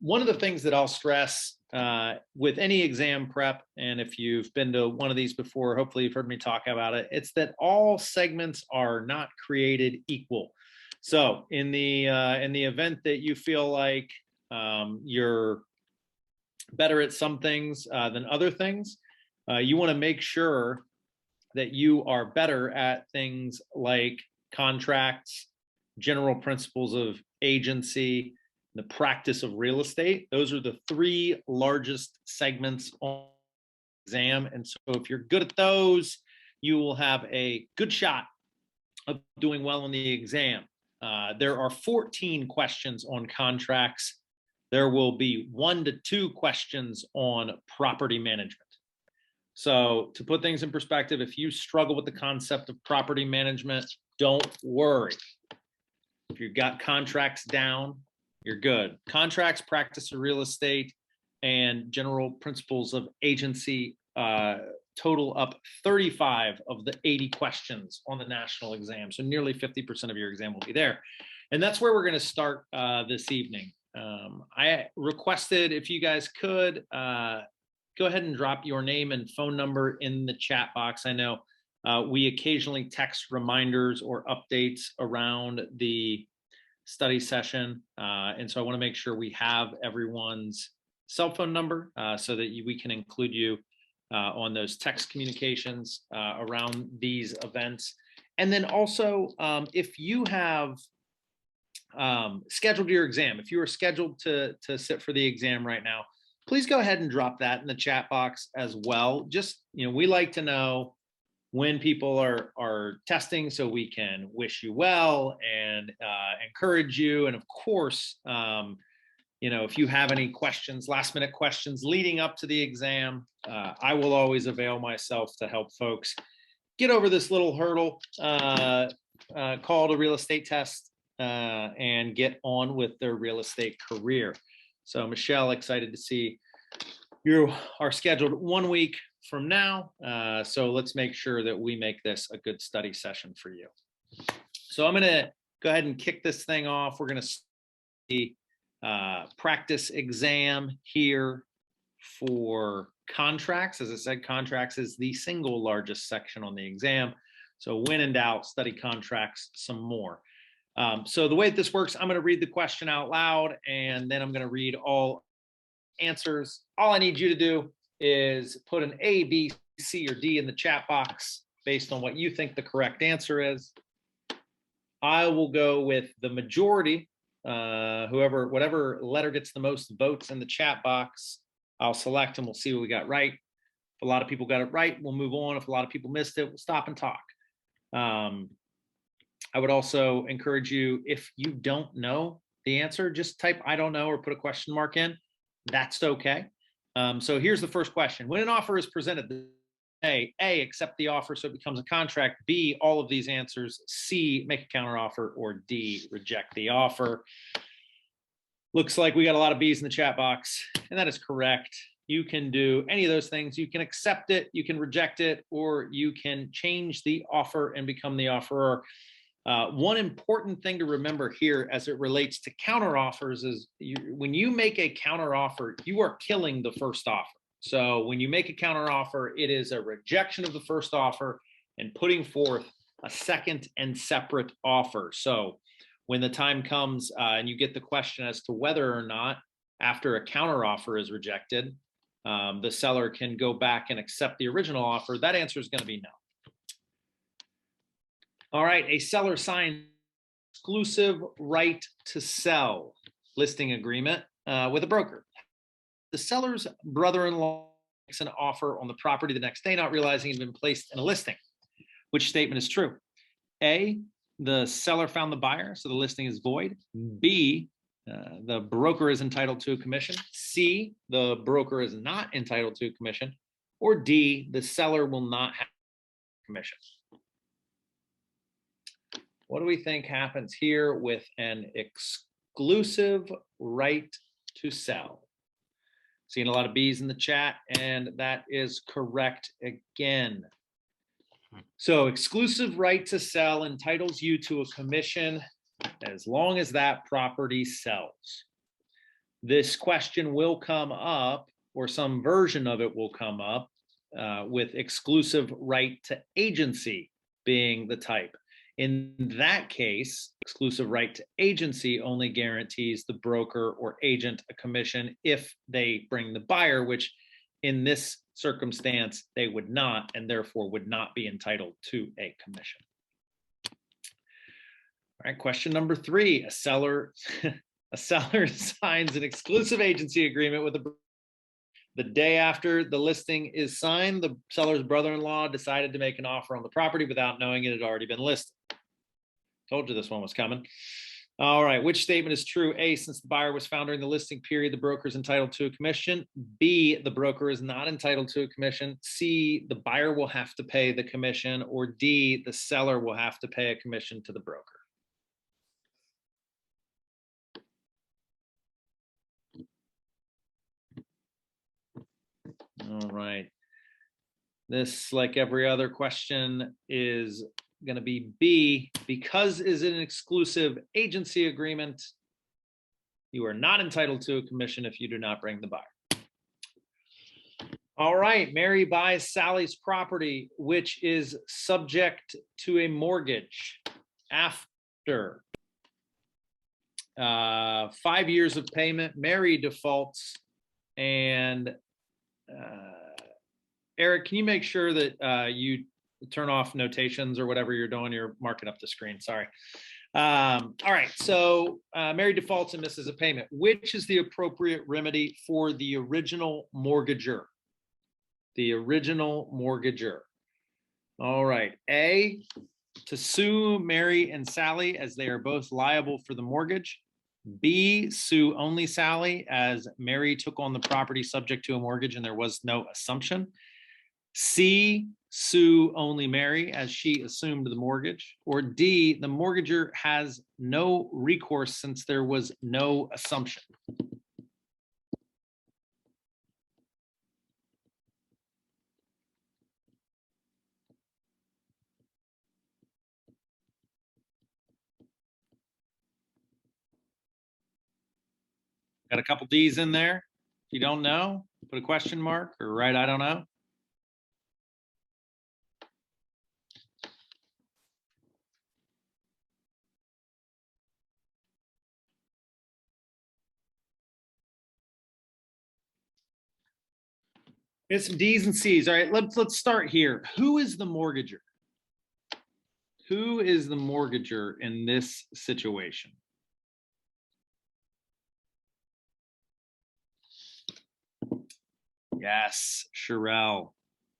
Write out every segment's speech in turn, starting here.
One of the things that I'll stress with any exam prep, and if you've been to one of these before, hopefully you've heard me talk about it, it's that all segments are not created equal. So in the event that you feel like you're better at some things than other things, you want to make sure that you are better at things like contracts, general principles of agency, the practice of real estate. Those are the three largest segments on the exam. And so if you're good at those, you will have a good shot of doing well on the exam. There are 14 questions on contracts. There will be 1 to 2 questions on property management. So to put things in perspective, if you struggle with the concept of property management, don't worry. If you've got contracts down, you're good. Contracts, practice of real estate, and general principles of agency total up 35 of the 80 questions on the national exam. So nearly 50% of your exam will be there. And that's where we're going to start this evening. I requested if you guys could go ahead and drop your name and phone number in the chat box. I know we occasionally text reminders or updates around the study session. And so I want to make sure we have everyone's cell phone number so that we can include you on those text communications around these events. And then also, if you have scheduled your exam, if you are scheduled to sit for the exam right now, please go ahead and drop that in the chat box as well. Just, we like to know when people are testing so we can wish you well and encourage you. And of course, if you have any questions, last minute questions leading up to the exam, I will always avail myself to help folks get over this little hurdle called a real estate test and get on with their real estate career. So Michelle, excited to see you are scheduled 1 week from now. So let's make sure that we make this a good study session for you. So I'm going to go ahead and kick this thing off. We're going to see practice exam here for contracts. As I said, contracts is the single largest section on the exam. So when in doubt, study contracts some more. So the way that this works, I'm going to read the question out loud, and then I'm going to read all answers. All I need you to do is put an A, B, C, or D in the chat box based on what you think the correct answer is. I will go with the majority, whatever letter gets the most votes in the chat box, I'll select and we'll see what we got right. If a lot of people got it right, we'll move on. If a lot of people missed it, we'll stop and talk. I would also encourage you, if you don't know the answer, just type I don't know or put a question mark in. That's okay. So here's the first question. When an offer is presented, A, accept the offer so it becomes a contract. B, all of these answers. C, make a counteroffer. Or D, reject the offer. Looks like we got a lot of B's in the chat box, and that is correct. You can do any of those things. You can accept it, you can reject it, or you can change the offer and become the offeror. One important thing to remember here as it relates to counteroffers is when you make a counteroffer, you are killing the first offer. So when you make a counteroffer, it is a rejection of the first offer and putting forth a second and separate offer. So when the time comes and you get the question as to whether or not after a counteroffer is rejected, the seller can go back and accept the original offer, that answer is going to be no. All right, a seller signs exclusive right to sell listing agreement with a broker. The seller's brother-in-law makes an offer on the property the next day, not realizing it had been placed in a listing. Which statement is true? A, the seller found the buyer, so the listing is void. B, the broker is entitled to a commission. C, the broker is not entitled to a commission. Or D, the seller will not have a commission. What do we think happens here with an exclusive right to sell? Seeing a lot of B's in the chat, and that is correct again. So exclusive right to sell entitles you to a commission as long as that property sells. This question will come up, or some version of it will come up, with exclusive right to agency being the type. In that case, exclusive right to agency only guarantees the broker or agent a commission if they bring the buyer, which in this circumstance they would not, and therefore would not be entitled to a commission. All right, question number 3. A seller signs an exclusive agency agreement with the day after the listing is signed. The seller's brother-in-law decided to make an offer on the property without knowing it had already been listed. Told you this one was coming. All right, which statement is true? A, since the buyer was found during the listing period, the broker is entitled to a commission. B, the broker is not entitled to a commission. C, the buyer will have to pay the commission. Or D, the seller will have to pay a commission to the broker. All right. This, like every other question, is going to be B. Because is it an exclusive agency agreement, you are not entitled to a commission if you do not bring the buyer. All right. Mary buys Sally's property, which is subject to a mortgage after 5 years of payment. Mary defaults, and Eric, can you make sure that you turn off notations or whatever you're doing? You're marking up the screen. Sorry. All right. So Mary defaults and misses a payment. Which is the appropriate remedy for the original mortgager? The original mortgager. All right. A, to sue Mary and Sally as they are both liable for the mortgage. B, sue only Sally as Mary took on the property subject to a mortgage and there was no assumption. C, sue only Mary as she assumed the mortgage. Or D, the mortgager has no recourse since there was no assumption. Got a couple D's in there. If you don't know, put a question mark or write I don't know. It's some D's and C's. All right, let's start here. Who is the mortgager? Who is the mortgager in this situation? Yes, Sherelle.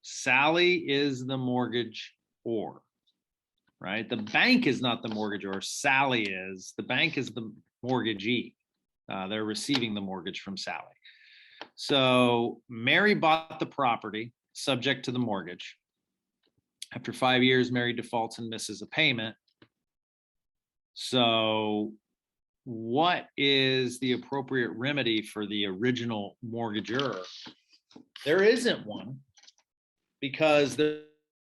Sally is the mortgagor, right? The bank is not the mortgagor. Sally is. The bank is the mortgagee. They're receiving the mortgage from Sally. So Mary bought the property subject to the mortgage. After 5 years, Mary defaults and misses a payment. So what is the appropriate remedy for the original mortgagor? There isn't one, because the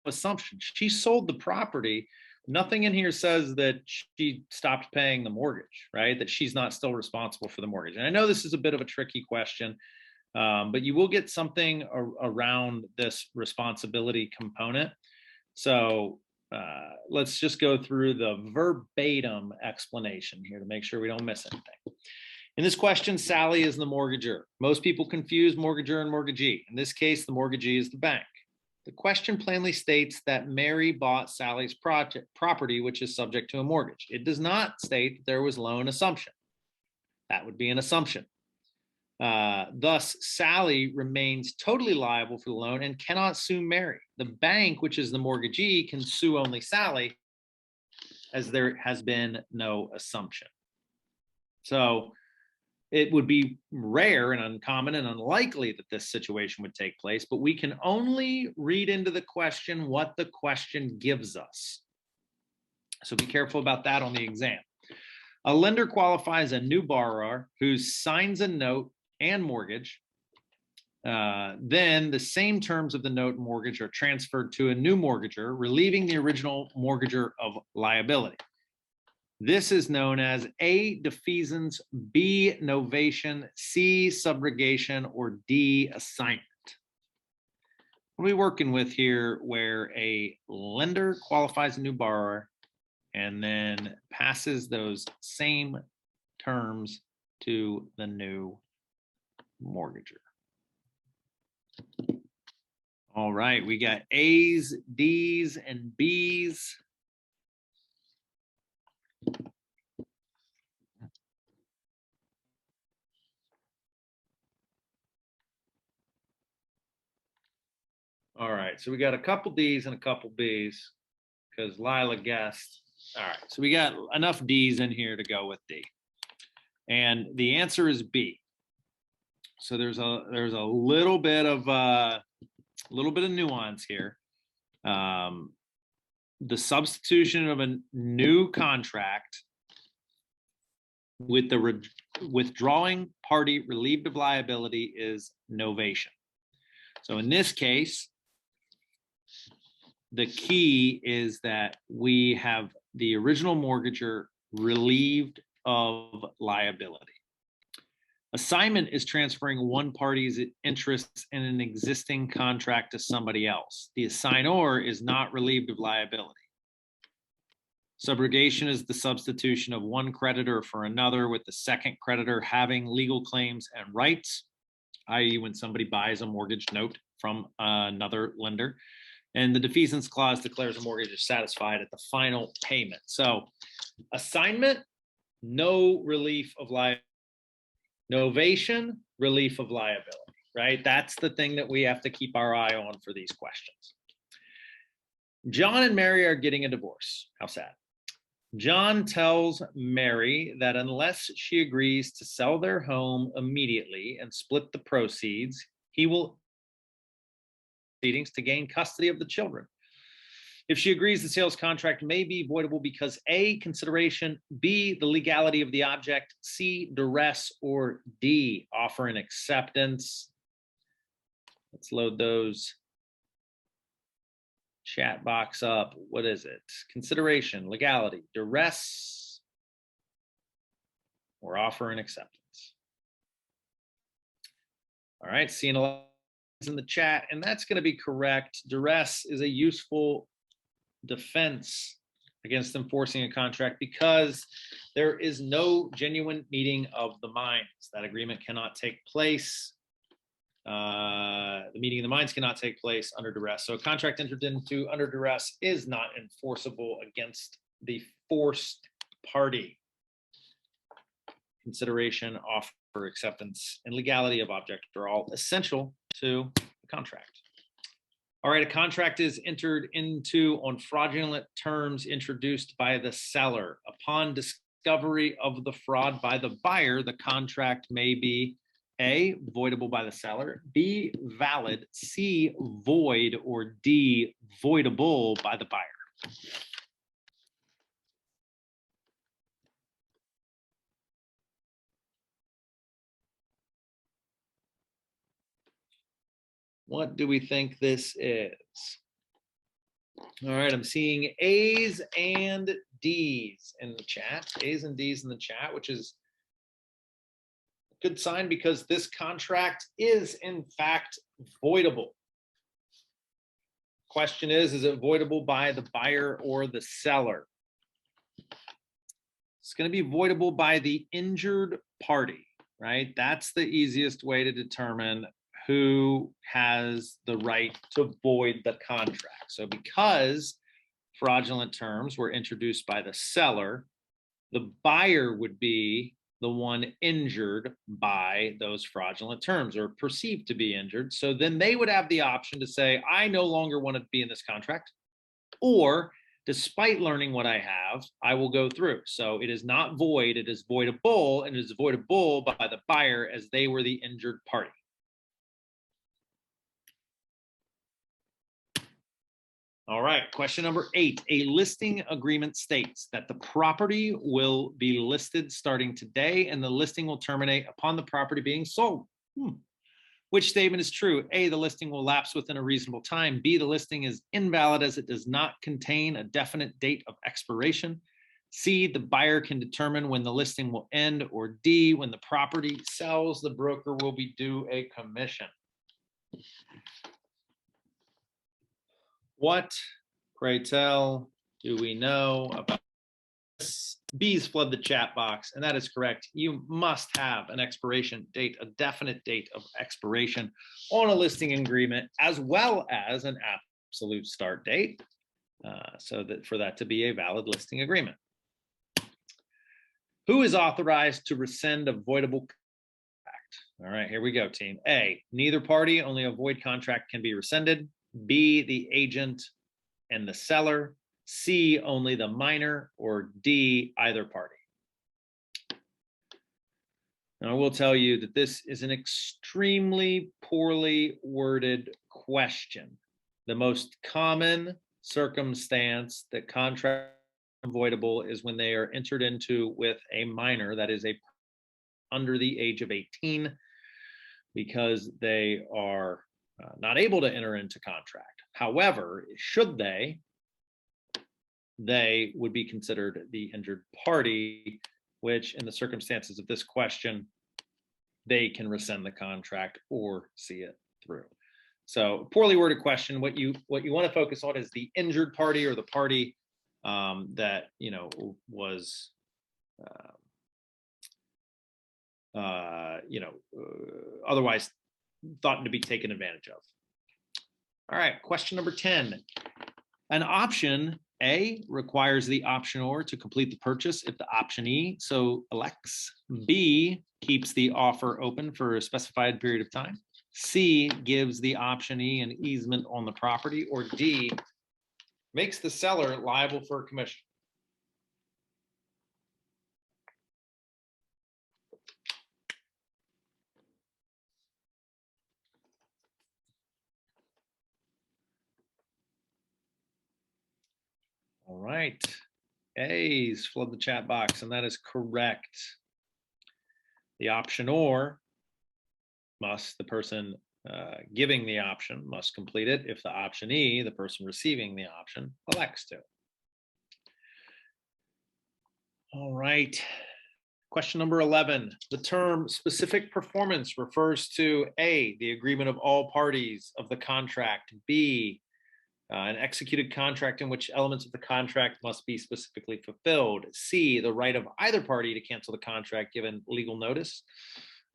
assumption, she sold the property. Nothing in here says that she stopped paying the mortgage, right? That she's not still responsible for the mortgage. And I know this is a bit of a tricky question, but you will get something around this responsibility component. So let's just go through the verbatim explanation here to make sure we don't miss anything. In this question, Sally is the mortgager. Most people confuse mortgager and mortgagee. In this case, the mortgagee is the bank. The question plainly states that Mary bought Sally's property, which is subject to a mortgage. It does not state that there was loan assumption. That would be an assumption. Thus, Sally remains totally liable for the loan and cannot sue Mary. The bank, which is the mortgagee, can sue only Sally, as there has been no assumption. So it would be rare and uncommon and unlikely that this situation would take place, but we can only read into the question what the question gives us. So be careful about that on the exam. A lender qualifies a new borrower who signs a note and mortgage. Then the same terms of the note and mortgage are transferred to a new mortgager, relieving the original mortgager of liability. This is known as A, defeasance, B, novation, C, subrogation, or D, assignment. What are we working with here where a lender qualifies a new borrower and then passes those same terms to the new mortgager? All right, we got A's, D's, and B's. All right, so we got a couple D's and a couple B's because Lila guessed. All right, so we got enough D's in here to go with D. And the answer is B. So there's a little bit of nuance here. The substitution of a new contract with the withdrawing party relieved of liability is novation. So in this case, the key is that we have the original mortgager relieved of liability. Assignment is transferring one party's interests in an existing contract to somebody else. The assignor is not relieved of liability. Subrogation is the substitution of one creditor for another, with the second creditor having legal claims and rights, i.e. when somebody buys a mortgage note from another lender. And the defeasance clause declares a mortgage is satisfied at the final payment. So assignment, no relief of liability. Novation, relief of liability, right? That's the thing that we have to keep our eye on for these questions. John and Mary are getting a divorce. How sad. John tells Mary that unless she agrees to sell their home immediately and split the proceeds, he will proceedings to gain custody of the children. If she agrees, the sales contract may be voidable because A, consideration, B, the legality of the object, C, duress, or D, offer and acceptance. Let's load those chat box up. What is it? Consideration, legality, duress, or offer and acceptance. All right, seeing a lot in the chat, and that's going to be correct. Duress is a useful defense against enforcing a contract because there is no genuine meeting of the minds. That agreement cannot take place. The meeting of the minds cannot take place under duress. So a contract entered into under duress is not enforceable against the forced party. Consideration, offer, acceptance, and legality of object are all essential to the contract. All right, a contract is entered into on fraudulent terms introduced by the seller. Upon discovery of the fraud by the buyer, the contract may be A, voidable by the seller, B, valid, C, void, or D, voidable by the buyer. What do we think this is? All right, I'm seeing A's and D's in the chat. A's and D's in the chat, which is a good sign because this contract is in fact voidable. Question is it voidable by the buyer or the seller? It's going to be voidable by the injured party, right? That's the easiest way to determine who has the right to void the contract. So because fraudulent terms were introduced by the seller, the buyer would be the one injured by those fraudulent terms or perceived to be injured. So then they would have the option to say, I no longer want to be in this contract, or despite learning what I have, I will go through. So it is not void, it is voidable, and it is voidable by the buyer as they were the injured party. All right, question number 8. A listing agreement states that the property will be listed starting today and the listing will terminate upon the property being sold. Which statement is true? A, the listing will lapse within a reasonable time. B, the listing is invalid as it does not contain a definite date of expiration. C, the buyer can determine when the listing will end, or D, when the property sells, the broker will be due a commission. What, pray tell, do we know about this? B's flood the chat box, and that is correct. You must have an expiration date, a definite date of expiration on a listing agreement, as well as an absolute start date, so that for that to be a valid listing agreement. Who is authorized to rescind a voidable contract? All right, here we go, team. A, neither party, only a void contract can be rescinded. B, the agent and the seller. C, only the minor, or D, either party. Now, I will tell you that this is an extremely poorly worded question. The most common circumstance that contract avoidable is when they are entered into with a minor, that is under the age of 18, because they are not able to enter into contract. However, should they would be considered the injured party, which in the circumstances of this question, they can rescind the contract or see it through. So poorly worded question. What you want to focus on is the injured party, or the party that was otherwise thought to be taken advantage of. All right, question number 10. An option A requires the optionor to complete the purchase if the optionee so elects. B keeps the offer open for a specified period of time. C gives the optionee an easement on the property, or D makes the seller liable for a commission. All right, A's flood the chat box, and that is correct. The optionor must, the person giving the option must complete it if the optionee, the person receiving the option, elects to. All right, question number 11. The term specific performance refers to A, the agreement of all parties of the contract. B, an executed contract in which elements of the contract must be specifically fulfilled. C, the right of either party to cancel the contract given legal notice.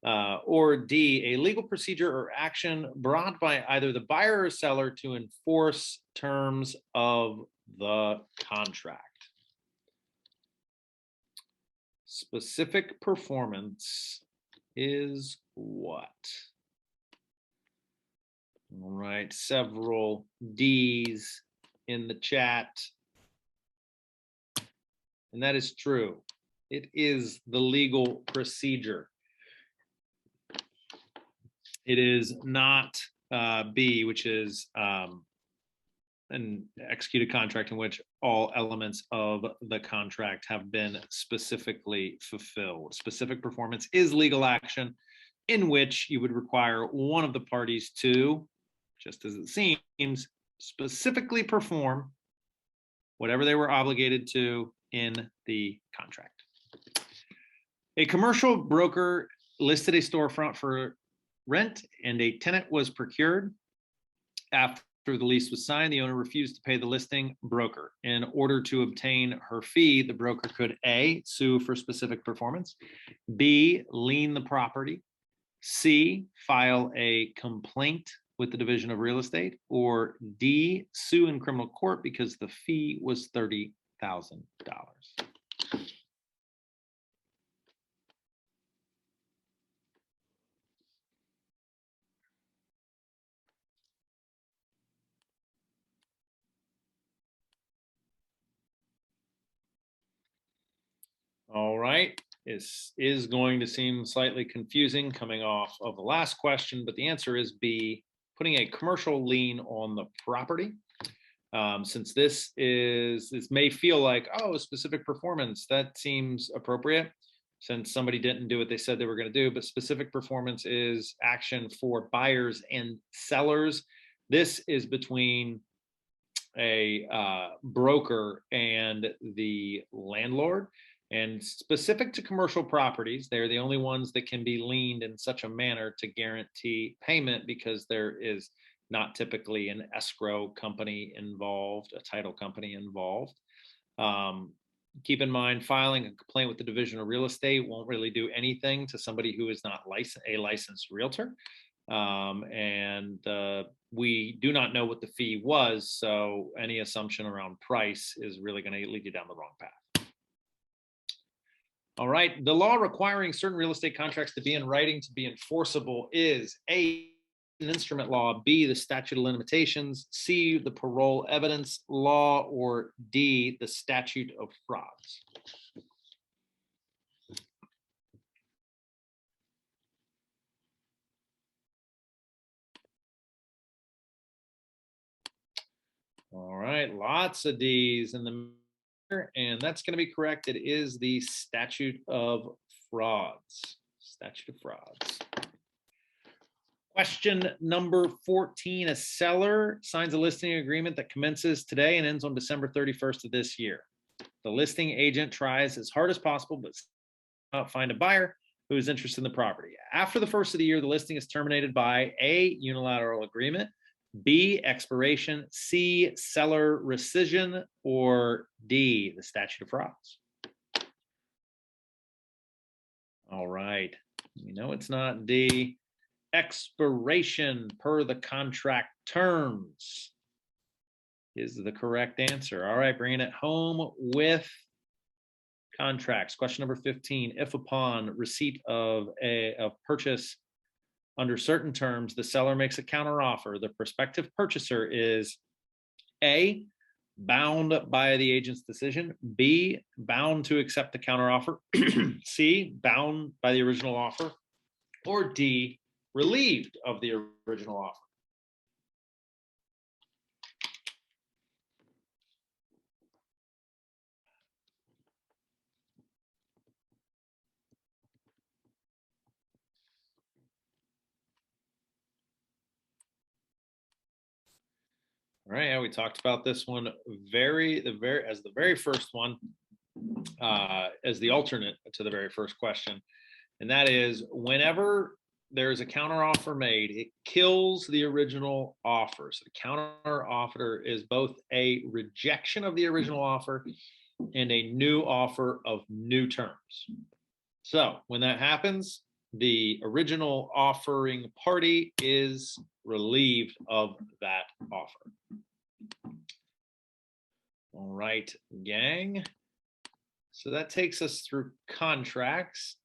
Or D, a legal procedure or action brought by either the buyer or seller to enforce terms of the contract. Specific performance is what? All right, several D's in the chat. And that is true. It is the legal procedure. It is not B, which is an executed contract in which all elements of the contract have been specifically fulfilled. Specific performance is legal action in which you would require one of the parties to, just as it seems, specifically perform whatever they were obligated to in the contract. A commercial broker listed a storefront for rent, and a tenant was procured. After the lease was signed, the owner refused to pay the listing broker. In order to obtain her fee, the broker could A, sue for specific performance, B, lien the property, C, file a complaint with the Division of Real Estate, or D, sue in criminal court because the fee was $30,000. All right, this is going to seem slightly confusing coming off of the last question, but the answer is B, putting a commercial lien on the property. Since this may feel like, oh, specific performance, that seems appropriate since somebody didn't do what they said they were going to do, but specific performance is action for buyers and sellers. This is between a broker and the landlord. And specific to commercial properties, they're the only ones that can be liened in such a manner to guarantee payment, because there is not typically an escrow company involved, a title company involved. Keep in mind, filing a complaint with the Division of Real Estate won't really do anything to somebody who is not a licensed realtor. We do not know what the fee was, so any assumption around price is really going to lead you down the wrong path. All right, the law requiring certain real estate contracts to be in writing to be enforceable is A, an instrument law, B, the statute of limitations, C, the parole evidence law, or D, the statute of frauds. All right, lots of D's in the mirror, and that's going to be correct. It is the statute of frauds. Statute of frauds. Question number 14, a seller signs a listing agreement that commences today and ends on December 31st of this year. The listing agent tries as hard as possible, but cannot find a buyer who is interested in the property. After the first of the year, the listing is terminated by A, unilateral agreement, B, expiration, C, seller rescission, or D, the statute of frauds. All right, we know it's not D. Expiration per the contract terms is the correct answer. All right, bringing it home with contracts. Question number 15. If upon receipt of a purchase under certain terms, the seller makes a counteroffer, the prospective purchaser is A, bound by the agent's decision, B, bound to accept the counteroffer, C, bound by the original offer, or D, relieved of the original offer. All right, yeah, we talked about this one as the very first one, as the alternate to the very first question, and that is whenever there is a counteroffer made, it kills the original offer. So the counteroffer is both a rejection of the original offer and a new offer of new terms. So when that happens, the original offering party is relieved of that offer. All right, gang. So that takes us through contracts.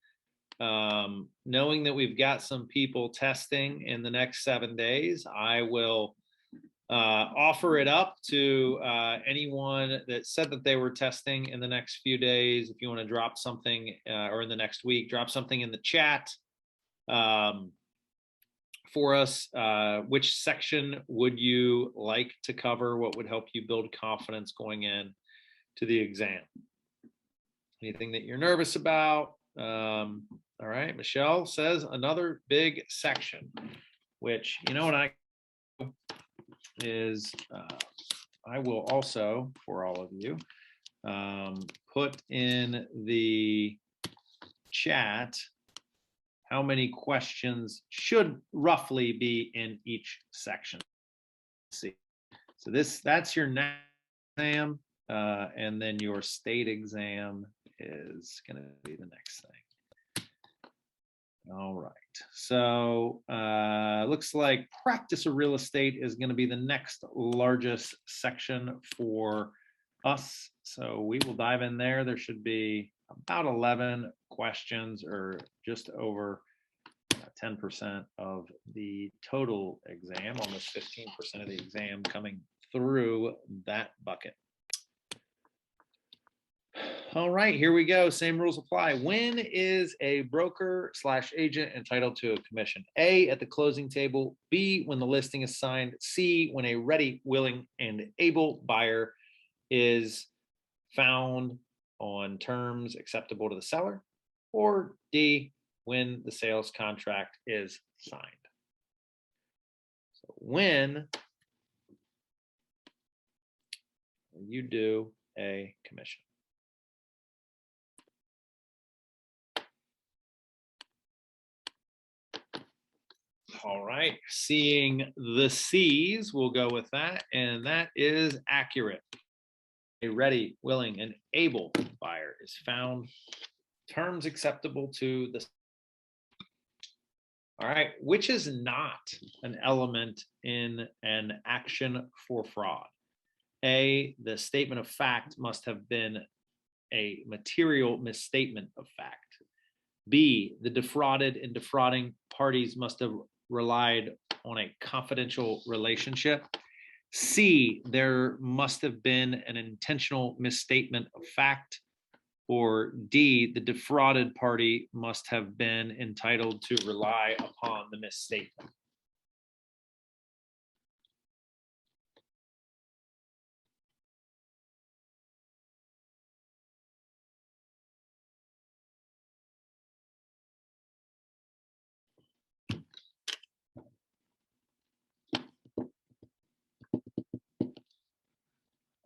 Knowing that we've got some people testing in the next 7 days, I will offer it up to anyone that said that they were testing in the next few days. If you want to drop something, or in the next week, drop something in the chat for us. Which section would you like to cover? What would help you build confidence going in to the exam? Anything that you're nervous about? All right, Michelle says another big section, which, you know what I will also, for all of you, put in the chat how many questions should roughly be in each section. Let's see. So that's your national exam, and then your state exam is going to be the next thing. All right, so looks like practice of real estate is going to be the next largest section for us. So we will dive in there. There should be about 11 questions, or just over 10% of the total exam, almost 15% of the exam coming through that bucket. All right, here we go. Same rules apply. When is a broker / agent entitled to a commission? A, at the closing table. B, when the listing is signed. C, when a ready, willing, and able buyer is found on terms acceptable to the seller. Or D, when the sales contract is signed. So when you due a commission. All right, seeing the C's, we'll go with that, and that is accurate. A ready, willing, and able buyer is found. Terms acceptable to the. All right, which is not an element in an action for fraud? A, the statement of fact must have been a material misstatement of fact. B, the defrauded and defrauding parties must have relied on a confidential relationship. C, there must have been an intentional misstatement of fact. Or D, the defrauded party must have been entitled to rely upon the misstatement.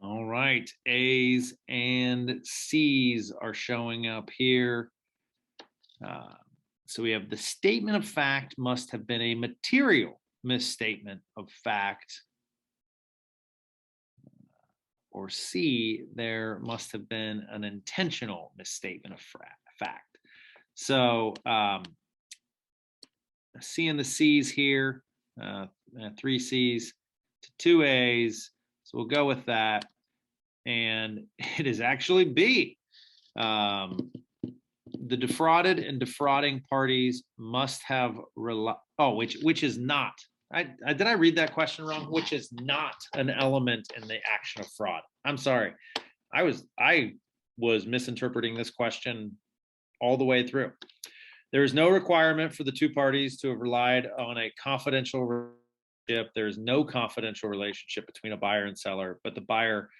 All right, A's and C's are showing up here. So we have the statement of fact must have been a material misstatement of fact. Or C, there must have been an intentional misstatement of fact. So C and the C's here, 3 C's to 2 A's. So we'll go with that. And it is actually B. The defrauded and defrauding parties must have which is not. Did I read that question wrong? Which is not an element in the action of fraud. I'm sorry. I was misinterpreting this question all the way through. There is no requirement for the two parties to have relied on a confidential relationship. There is no confidential relationship between a buyer and seller, but the buyer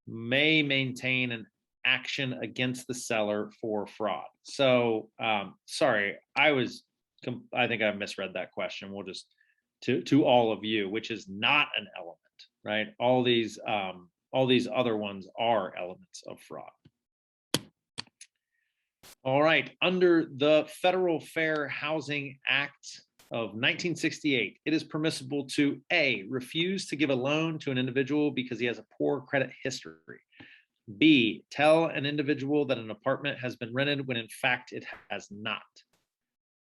may maintain an action against the seller for fraud. So sorry, I think I misread that question. We'll just to all of you, which is not an element, right? All these other ones are elements of fraud. All right, under the Federal Fair Housing Act of 1968, it is permissible to A, refuse to give a loan to an individual because he has a poor credit history. B, tell an individual that an apartment has been rented when in fact it has not.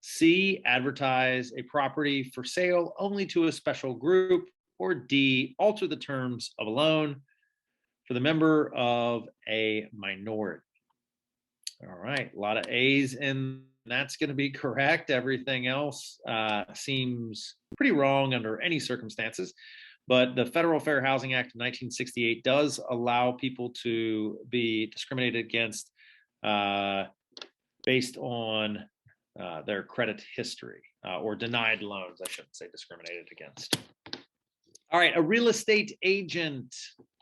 C, advertise a property for sale only to a special group. Or D, alter the terms of a loan for the member of a minority. All right, a lot of A's, and that's going to be correct. Everything else seems pretty wrong under any circumstances. But the Federal Fair Housing Act of 1968 does allow people to be discriminated against based on their credit history or denied loans. I shouldn't say discriminated against. All right, a real estate agent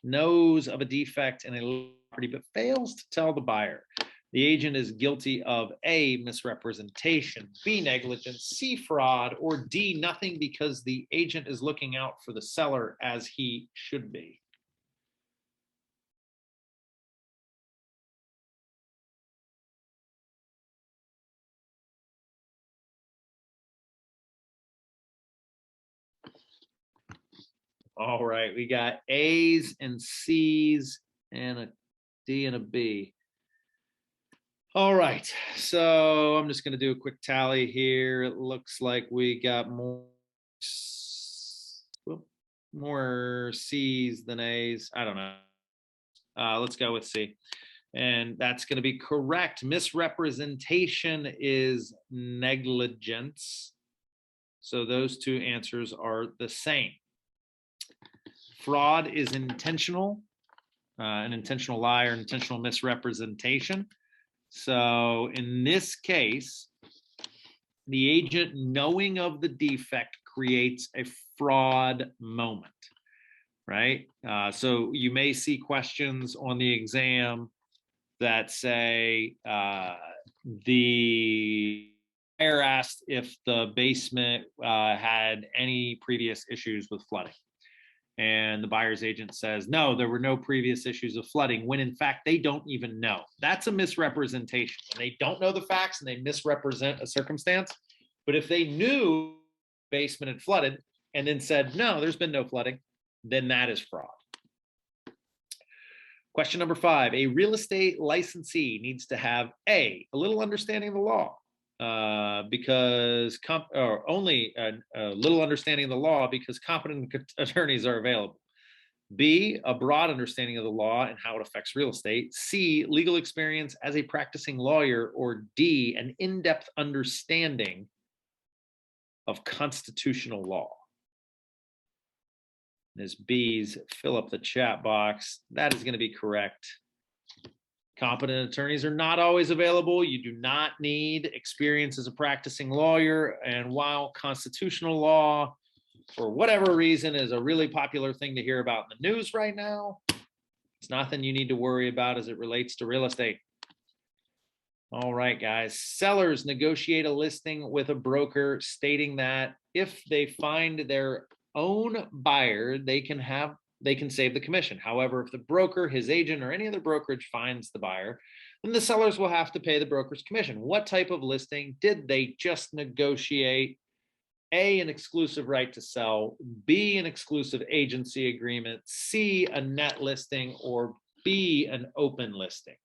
knows of a defect in a property but fails to tell the buyer. The agent is guilty of A, misrepresentation, B, negligence, C, fraud, or D, nothing, because the agent is looking out for the seller as he should be. All right, we got A's and C's and a D and a B. All right, so I'm just going to do a quick tally here. It looks like we got more C's than A's. I don't know. Let's go with C. And that's going to be correct. Misrepresentation is negligence. So those two answers are the same. Fraud is intentional, an intentional lie or intentional misrepresentation. So in this case, the agent knowing of the defect creates a fraud moment, right? So you may see questions on the exam that say the buyer asked if the basement had any previous issues with flooding. and the buyer's agent says, no, there were no previous issues of flooding, when in fact they don't even know. That's a misrepresentation. When they don't know the facts and they misrepresent a circumstance. But if they knew the basement had flooded and then said, no, there's been no flooding, then that is fraud. Question number 5, a real estate licensee needs to have a little understanding of the law, only a little understanding of the law because competent attorneys are available. B, a broad understanding of the law and how it affects real estate. C, legal experience as a practicing lawyer. Or D, an in-depth understanding of constitutional law. As B's, fill up the chat box. That is going to be correct. Competent attorneys are not always available. You do not need experience as a practicing lawyer. And while constitutional law, for whatever reason, is a really popular thing to hear about in the news right now, it's nothing you need to worry about as it relates to real estate. All right, guys. Sellers negotiate a listing with a broker stating that if they find their own buyer, they can save the commission. However, if the broker, his agent, or any other brokerage finds the buyer, then the sellers will have to pay the broker's commission. What type of listing did they just negotiate? A, an exclusive right to sell. B, an exclusive agency agreement. C, a net listing. Or B, an open listing.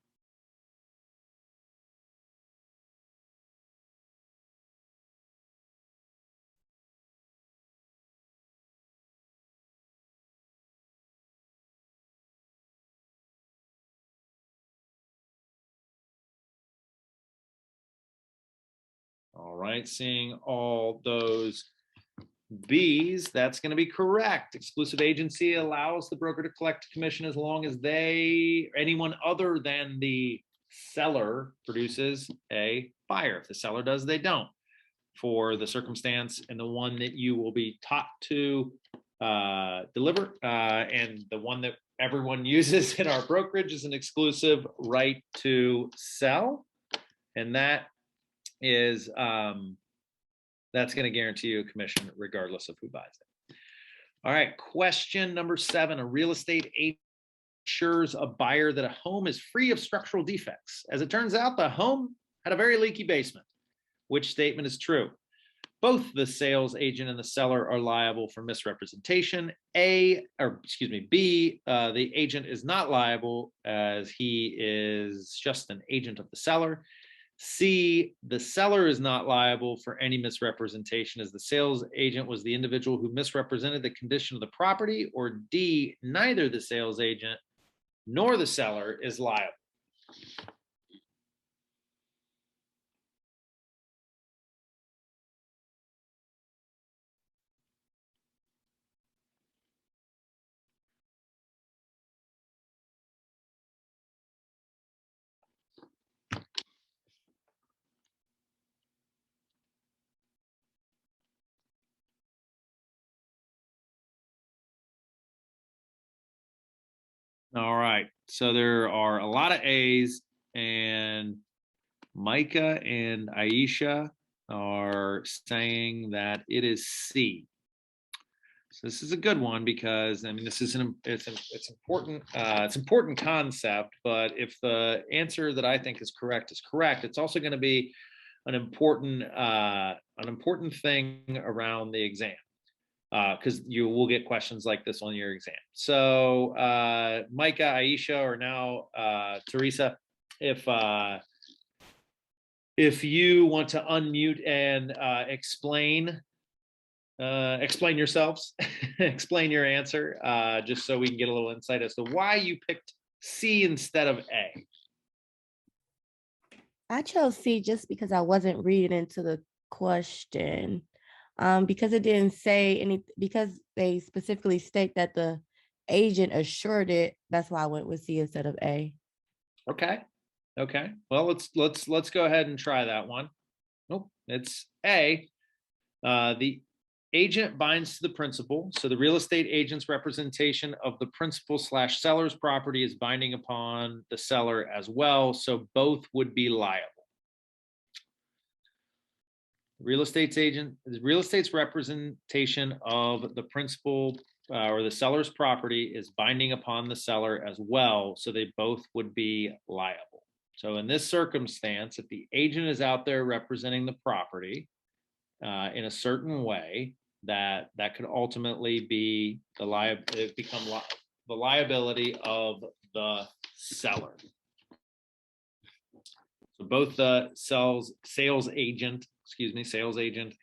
All right, seeing all those B's, that's going to be correct. Exclusive agency allows the broker to collect commission as long as anyone other than the seller produces a buyer. If the seller does, they don't. For the circumstance and the one that you will be taught to deliver, and the one that everyone uses in our brokerage is an exclusive right to sell. And that is that's going to guarantee you a commission regardless of who buys it. All right, question number 7. A real estate agent assures a buyer that a home is free of structural defects. As it turns out, the home had a very leaky basement. Which statement is true? Both the sales agent and the seller are liable for misrepresentation. B, the agent is not liable as he is just an agent of the seller. C, the seller is not liable for any misrepresentation as the sales agent was the individual who misrepresented the condition of the property. Or D, neither the sales agent nor the seller is liable. All right, so there are a lot of A's, and Micah and Aisha are saying that it is C. So this is a good one because I mean this is it's important concept, but if the answer that I think is correct, it's also going to be an important thing around the exam. Because you will get questions like this on your exam. So Micah, Aisha, or now Teresa, if you want to unmute and explain yourselves, explain your answer, just so we can get a little insight as to why you picked C instead of A. I chose C just because I wasn't reading into the question. Because it didn't say any, because they specifically state that the agent assured it. That's why I went with C instead of A. Okay. Well, let's go ahead and try that one. Nope, it's A. The agent binds to the principal, so the real estate agent's representation of the principal / seller's property is binding upon the seller as well, so both would be liable. The real estate's representation of the principal or the seller's property is binding upon the seller as well, so they both would be liable. So in this circumstance, if the agent is out there representing the property in a certain way, that could ultimately be the liability of the seller. So both the sales agent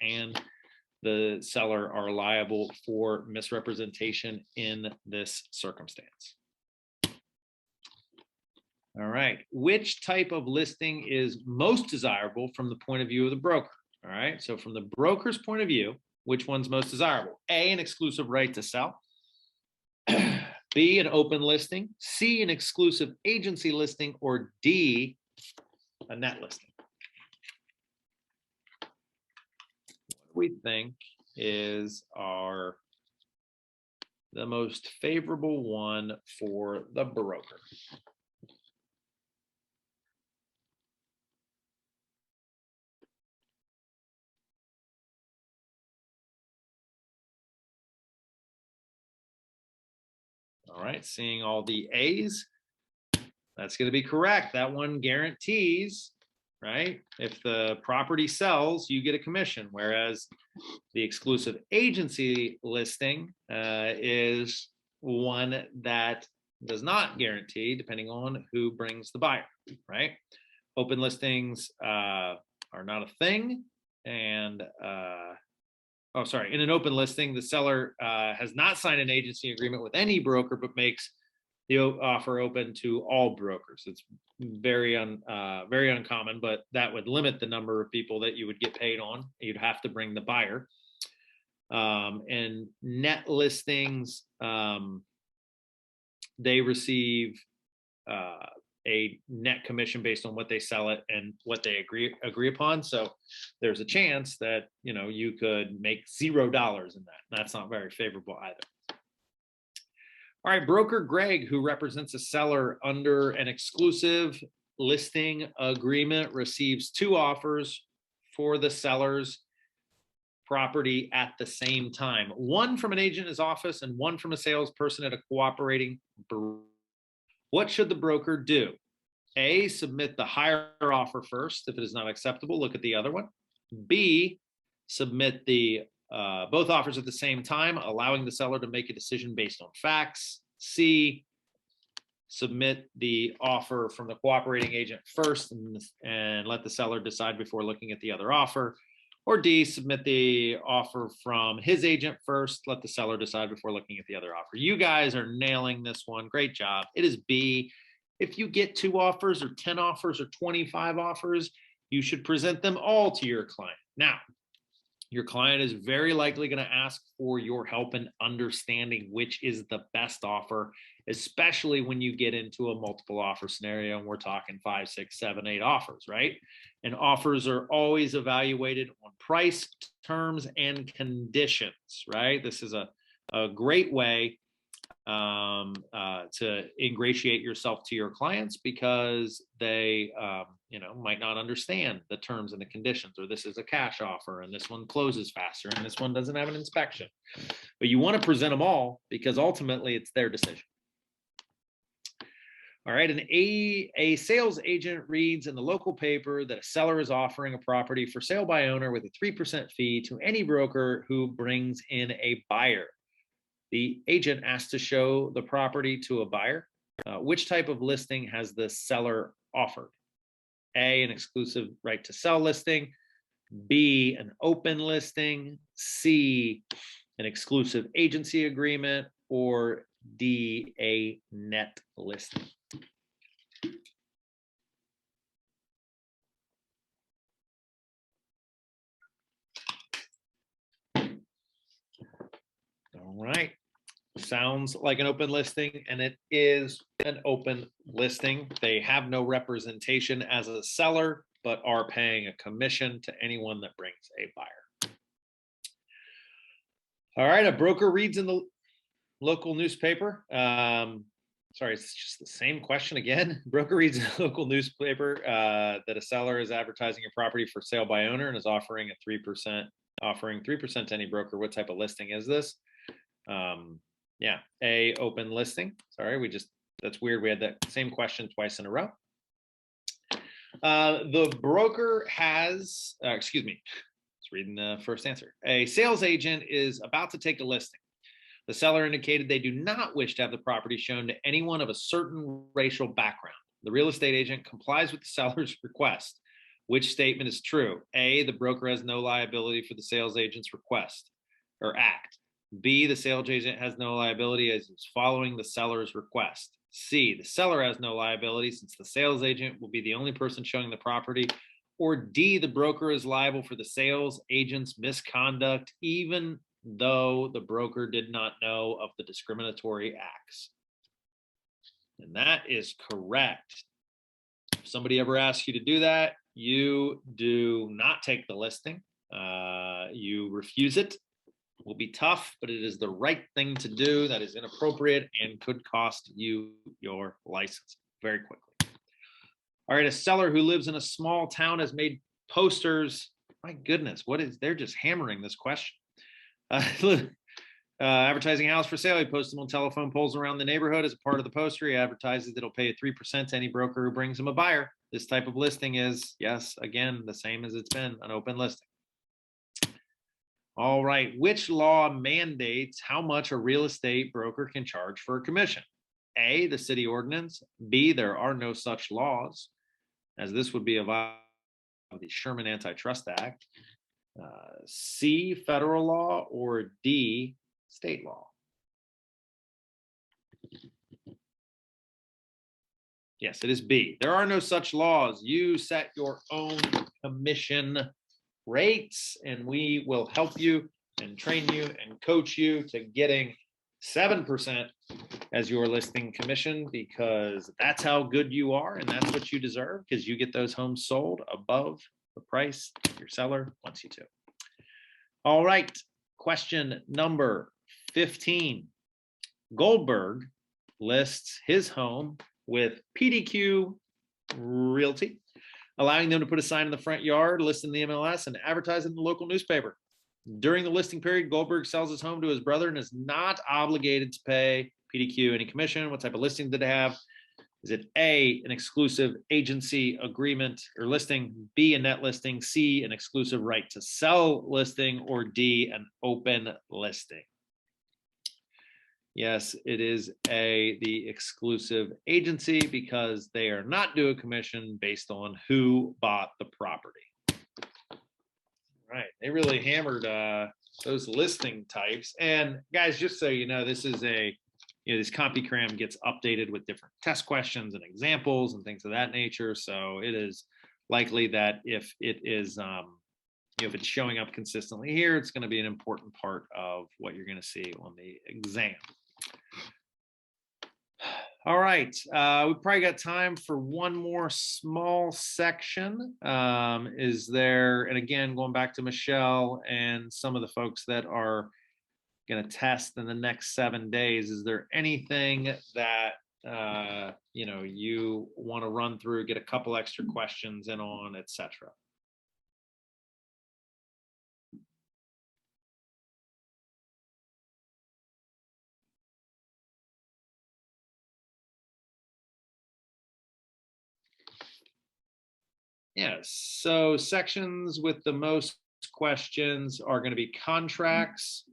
and the seller are liable for misrepresentation in this circumstance. All right, which type of listing is most desirable from the point of view of the broker? All right, so from the broker's point of view, which one's most desirable? A, an exclusive right to sell. B, an open listing. C, an exclusive agency listing. Or D, a net listing. What do we think is the most favorable one for the broker? All right, seeing all the A's, that's going to be correct. That one guarantees, right? If the property sells, you get a commission, whereas the exclusive agency listing is one that does not guarantee, depending on who brings the buyer, right? Open listings are not a thing, and in an open listing, the seller has not signed an agency agreement with any broker, but makes the offer open to all brokers. It's very uncommon, but that would limit the number of people that you would get paid on. You'd have to bring the buyer. And net listings, they receive a net commission based on what they sell it and what they agree upon. So there's a chance that you could make $0 in that. That's not very favorable either. All right, broker Greg, who represents a seller under an exclusive listing agreement, receives 2 offers for the seller's property at the same time. One from an agent in his office and one from a salesperson at a cooperating broker. What should the broker do? A, submit the higher offer first. If it is not acceptable, look at the other one. B, submit the both offers at the same time, allowing the seller to make a decision based on facts. C, submit the offer from the cooperating agent first and let the seller decide before looking at the other offer. Or D, submit the offer from his agent first, let the seller decide before looking at the other offer. You guys are nailing this one. Great job. It is B. If you get 2 offers or 10 offers or 25 offers, you should present them all to your client. Now, your client is very likely going to ask for your help in understanding which is the best offer, especially when you get into a multiple offer scenario and we're talking 5, 6, 7, 8 offers, right? And offers are always evaluated on price, terms, and conditions, right? This is a great way to ingratiate yourself to your clients, because they might not understand the terms and the conditions, or this is a cash offer and this one closes faster and this one doesn't have an inspection. But you want to present them all, because ultimately it's their decision. All right, a sales agent reads in the local paper that a seller is offering a property for sale by owner with a 3% fee to any broker who brings in a buyer. The agent asks to show the property to a buyer. Which type of listing has the seller offered? A, an exclusive right to sell listing. B, an open listing. C, an exclusive agency agreement. Or D, a net listing. All right. Sounds like an open listing, and it is an open listing. They have no representation as a seller, but are paying a commission to anyone that brings a buyer. All right, a broker reads in the local newspaper. Sorry, it's just the same question again. Broker reads in a local newspaper that a seller is advertising a property for sale by owner and is offering 3% to any broker. What type of listing is this? Yeah. A, open listing. Sorry, that's weird. We had that same question twice in a row. The broker has, excuse me, let's read the first answer. A sales agent is about to take a listing. The seller indicated they do not wish to have the property shown to anyone of a certain racial background. The real estate agent complies with the seller's request. Which statement is true? A, the broker has no liability for the sales agent's request or act. B, the sales agent has no liability as it's following the seller's request. C, the seller has no liability since the sales agent will be the only person showing the property. Or D, the broker is liable for the sales agent's misconduct, even though the broker did not know of the discriminatory acts. And that is correct. If somebody ever asks you to do that, you do not take the listing. You refuse it. It will be tough, but it is the right thing to do. That is inappropriate and could cost you your license very quickly. All right, a seller who lives in a small town has made posters. My goodness, they're just hammering this question. Advertising house for sale. He posts them on telephone poles around the neighborhood as a part of the poster. He advertises that he'll pay 3% to any broker who brings him a buyer. This type of listing is, yes, again, the same as it's been, an open listing. All right, which law mandates how much a real estate broker can charge for a commission? A, the city ordinance. B, there are no such laws, as this would be a violation of the Sherman Antitrust Act. C, federal law, or D, state law. Yes, it is B. There are no such laws. You set your own commission rates, and we will help you and train you and coach you to getting 7% as your listing commission, because that's how good you are and that's what you deserve, because you get those homes sold above the price your seller wants you to. All right, question number 15. Goldberg lists his home with PDQ Realty, allowing them to put a sign in the front yard, list in the MLS, and advertise in the local newspaper. During the listing period, Goldberg sells his home to his brother and is not obligated to pay PDQ any commission. What type of listing did they have? Is it A, an exclusive agency agreement or listing, B, a net listing, C, an exclusive right to sell listing, or D, an open listing? Yes, it is A, the exclusive agency, because they are not due a commission based on who bought the property. Right, they really hammered those listing types. And guys, just so you know, this is this CompuCram gets updated with different test questions and examples and things of that nature. So it is likely that if it is, if it's showing up consistently here, it's going to be an important part of what you're going to see on the exam. All right, we probably got time for one more small section. Is there, and again, going back to Michelle and some of the folks that are going to test in the next 7 days, is there anything that you want to run through, get a couple extra questions in on, etc.? Yes, so sections with the most questions are going to be contracts.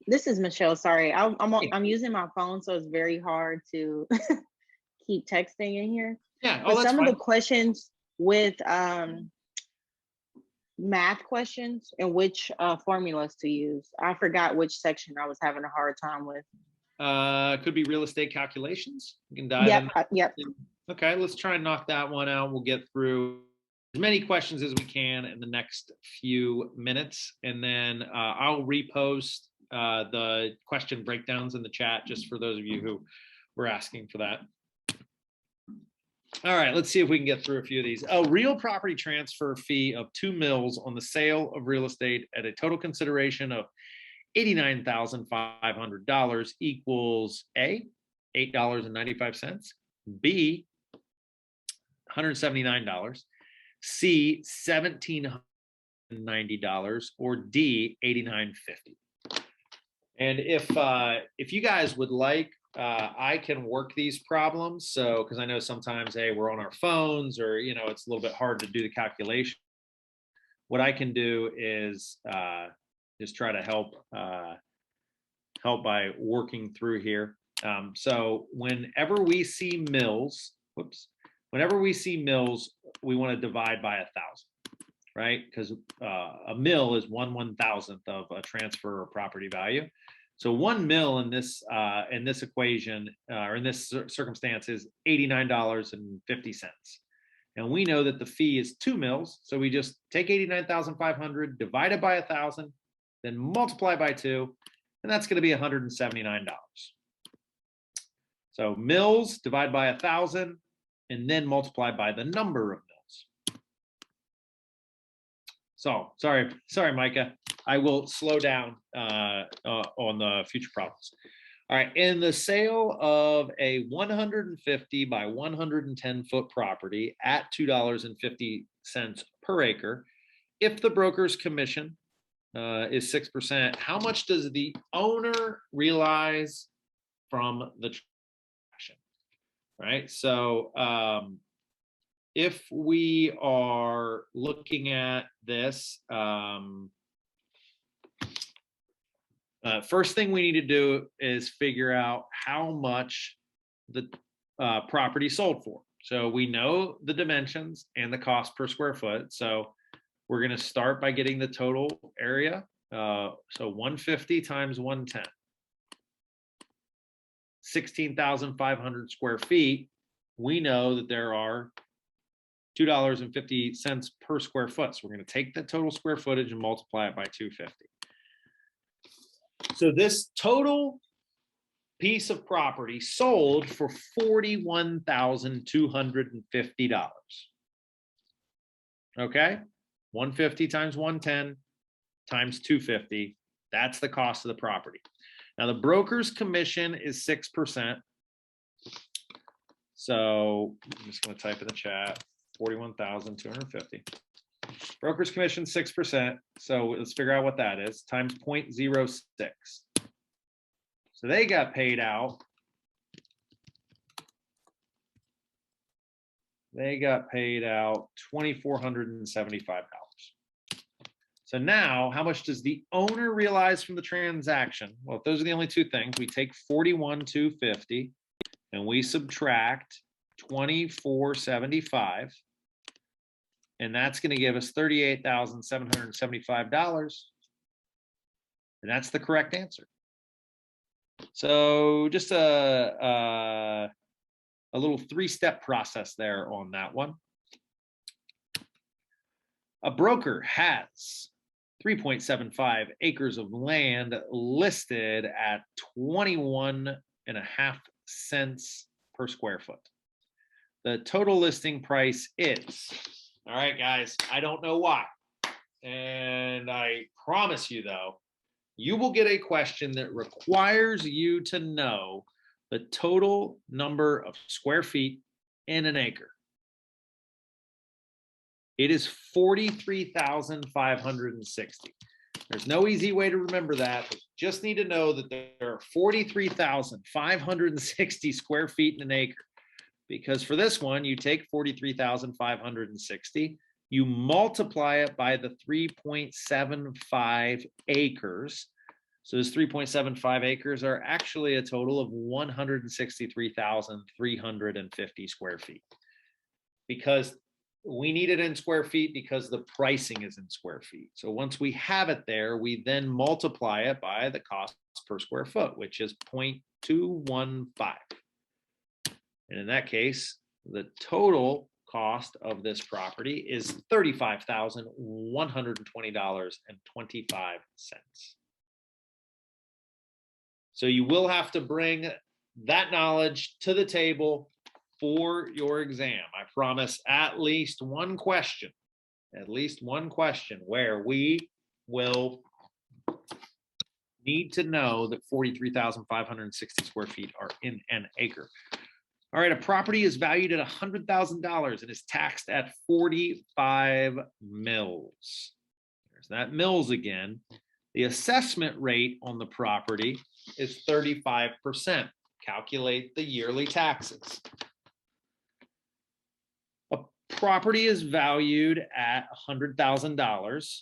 This is Michelle. Sorry, I'm using my phone, so it's very hard to keep texting in here. Yeah, but some of the questions with math questions and which formulas to use. I forgot which section I was having a hard time with. Could be real estate calculations. You can dive in. Yep. Okay, let's try and knock that one out. We'll get through as many questions as we can in the next few minutes, and then I'll repost the question breakdowns in the chat just for those of you who were asking for that. All right, let's see if we can get through a few of these. A real property transfer fee of $2 million on the sale of real estate at a total consideration of $89,500 equals A, $8.95, B, $179, C, $1,790, or D, $89.50. And if you guys would like, I can work these problems. So, because I know sometimes, hey, we're on our phones, or it's a little bit hard to do the calculation. What I can do is just try to help by working through here. So whenever we see mills, whenever we see mills, we want to divide by 1,000, right? Because a mill is 1/1000th of a transfer or property value. So 1 mill in this equation, or in this circumstance, is $89.50. And we know that the fee is 2 mills. So we just take 89,500 divided by 1,000, then multiply by 2, and that's going to be $179. So mills divide by 1,000 and then multiply by the number of mills. So sorry, Micah. I will slow down on the future problems. All right, in the sale of a 150 by 110 foot property at $2.50 per acre, if the broker's commission is 6%, how much does the owner realize from the transaction? Right. So if we are looking at this, first thing we need to do is figure out how much the property sold for. So we know the dimensions and the cost per square foot. So we're going to start by getting the total area. So 150 times 110. 16,500 square feet. We know that there are $2.50 per square foot. So we're going to take the total square footage and multiply it by 250. So this total piece of property sold for $41,250. Okay, 150 times 110 times 250. That's the cost of the property. Now the broker's commission is 6%. So I'm just going to type in the chat 41,250. Broker's commission 6%. So let's figure out what that is, times 0.06. So they got paid out. They got paid out $2,475. So now, how much does the owner realize from the transaction? Well, if those are the only two things, we take 41,250 and we subtract 2,475. And that's going to give us $38,775. And that's the correct answer. So just a little 3-step process there on that one. A broker has 3.75 acres of land listed at 21.5 cents per square foot. The total listing price is, all right, guys, I don't know why. And I promise you, though, you will get a question that requires you to know the total number of square feet in an acre. It is 43,560. There's no easy way to remember that. But just need to know that there are 43,560 square feet in an acre. Because for this one, you take 43,560, you multiply it by the 3.75 acres. So those 3.75 acres are actually a total of 163,350 square feet. Because we need it in square feet because the pricing is in square feet. So once we have it there, we then multiply it by the cost per square foot, which is 0.215. And in that case, the total cost of this property is $35,120.25. So you will have to bring that knowledge to the table for your exam. I promise at least one question where we will need to know that 43,560 square feet are in an acre. All right, a property is valued at $100,000 and is taxed at 45 mills. There's that mills again. The assessment rate on the property is 35%. Calculate the yearly taxes. A property is valued at $100,000.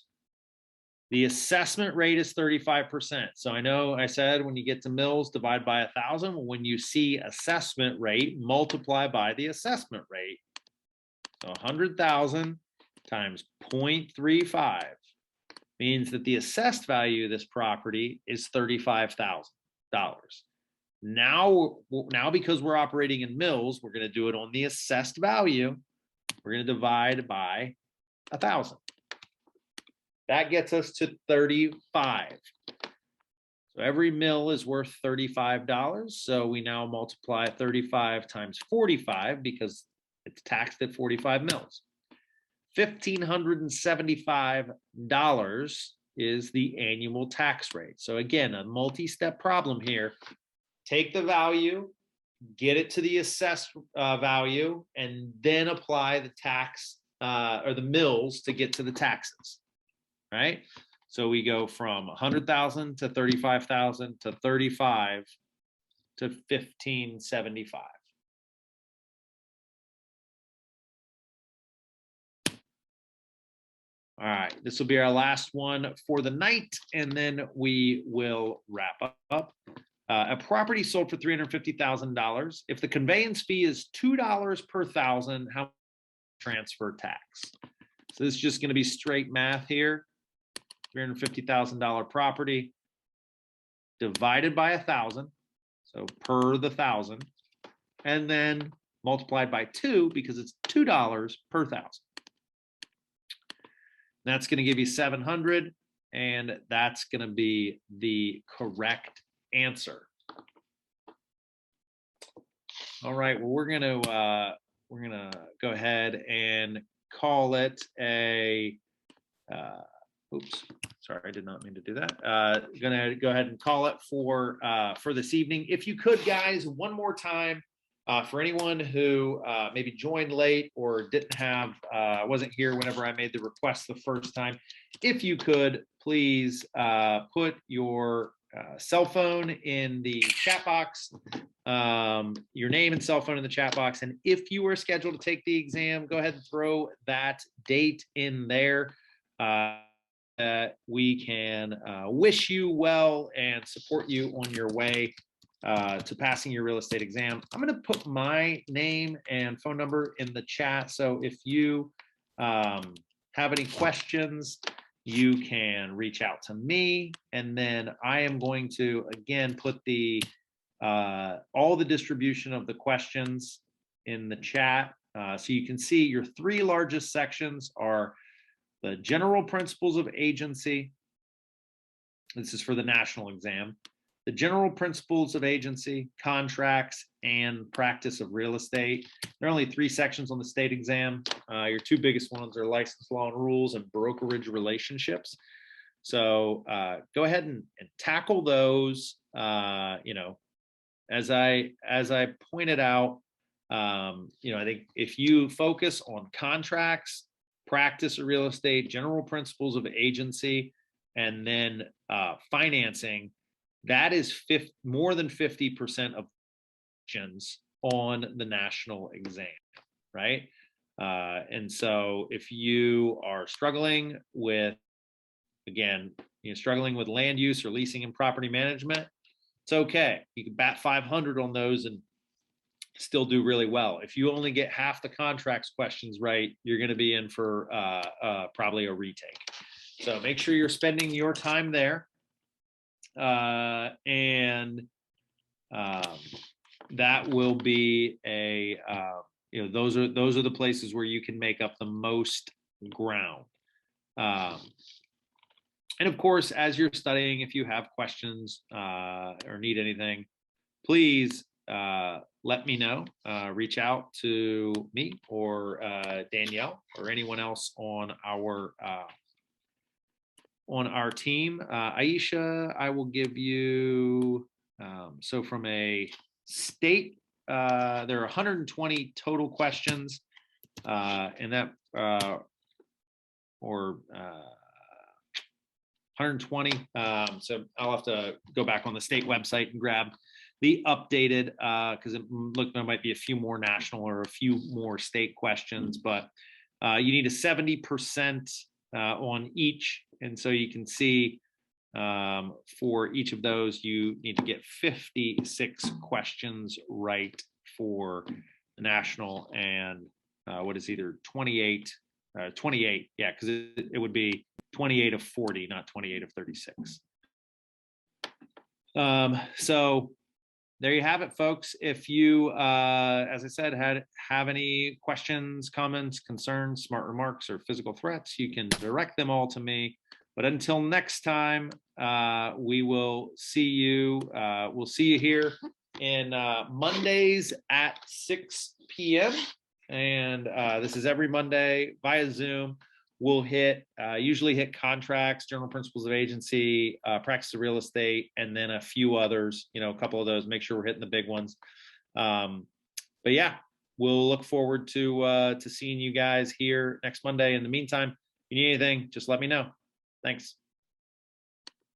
The assessment rate is 35%. So I know I said when you get to mills, divide by 1,000. When you see assessment rate, multiply by the assessment rate. So 100,000 times 0.35 means that the assessed value of this property is $35,000. Now, because we're operating in mills, we're going to do it on the assessed value. We're going to divide by 1,000. That gets us to 35. So every mill is worth $35. So we now multiply 35 times 45 because it's taxed at 45 mills. $1,575 is the annual tax rate. So again, a multi-step problem here. Take the value, get it to the assessed value, and then apply the tax or the mills to get to the taxes. Right? So we go from 100,000 to 35,000 to 35 to 1,575. All right, this will be our last one for the night, and then we will wrap up. A property sold for $350,000. If the conveyance fee is $2 per thousand, how much transfer tax? So this is just going to be straight math here. $350,000 property divided by 1,000, so per the 1,000, and then multiplied by 2 because it's $2 per thousand. That's going to give you 700, and that's going to be the correct answer. All right, well, we're going to go ahead and call it a oops, sorry, I did not mean to do that. Gonna go ahead and call it for this evening. If you could, guys, one more time, for anyone who maybe joined late or didn't have, wasn't here whenever I made the request the first time, if you could, please put your cell phone in the chat box, your name and cell phone in the chat box. And if you are scheduled to take the exam, go ahead and throw that date in there. We can wish you well and support you on your way to passing your real estate exam. I'm going to put my name and phone number in the chat. So if you have any questions, you can reach out to me. And then I am going to, again, put the all the distribution of the questions in the chat. So you can see your three largest sections are the general principles of agency. This is for the national exam. The general principles of agency, contracts, and practice of real estate. There are only 3 sections on the state exam. Your 2 biggest ones are license, law, and rules, and brokerage relationships. So go ahead and tackle those. You know, as I pointed out, you know, I think if you focus on contracts, practice of real estate, general principles of agency, and then financing, that is more than 50% of questions on the national exam, right? And so if you are struggling with, again, struggling with land use or leasing and property management, it's okay. You can bat 500 on those and still do really well. If you only get half the contracts questions right, you're going to be in for probably a retake. So make sure you're spending your time there. And that will be a, you know, those are the places where you can make up the most ground. And of course, as you're studying, if you have questions or need anything, please let me know. Reach out to me or Danielle or anyone else on our team. Aisha, I will give you, so from a state, there are 120 total questions, and that, 120. So I'll have to go back on the state website and grab the updated, because it looked there might be a few more national or a few more state questions, but you need a 70% on each. And so you can see for each of those, you need to get 56 questions right for the national, and what is either 28, yeah, because it would be 28 of 40, not 28 of 36. So there you have it, folks. If you, as I said, have any questions, comments, concerns, smart remarks, or physical threats, you can direct them all to me. But until next time, we will see you. We'll see you here in Mondays at 6 p.m. And this is every Monday via Zoom. We'll usually hit contracts, general principles of agency, practice of real estate, and then a few others, a couple of those, make sure we're hitting the big ones. But yeah, we'll look forward to seeing you guys here next Monday. In the meantime, if you need anything, just let me know. Thanks.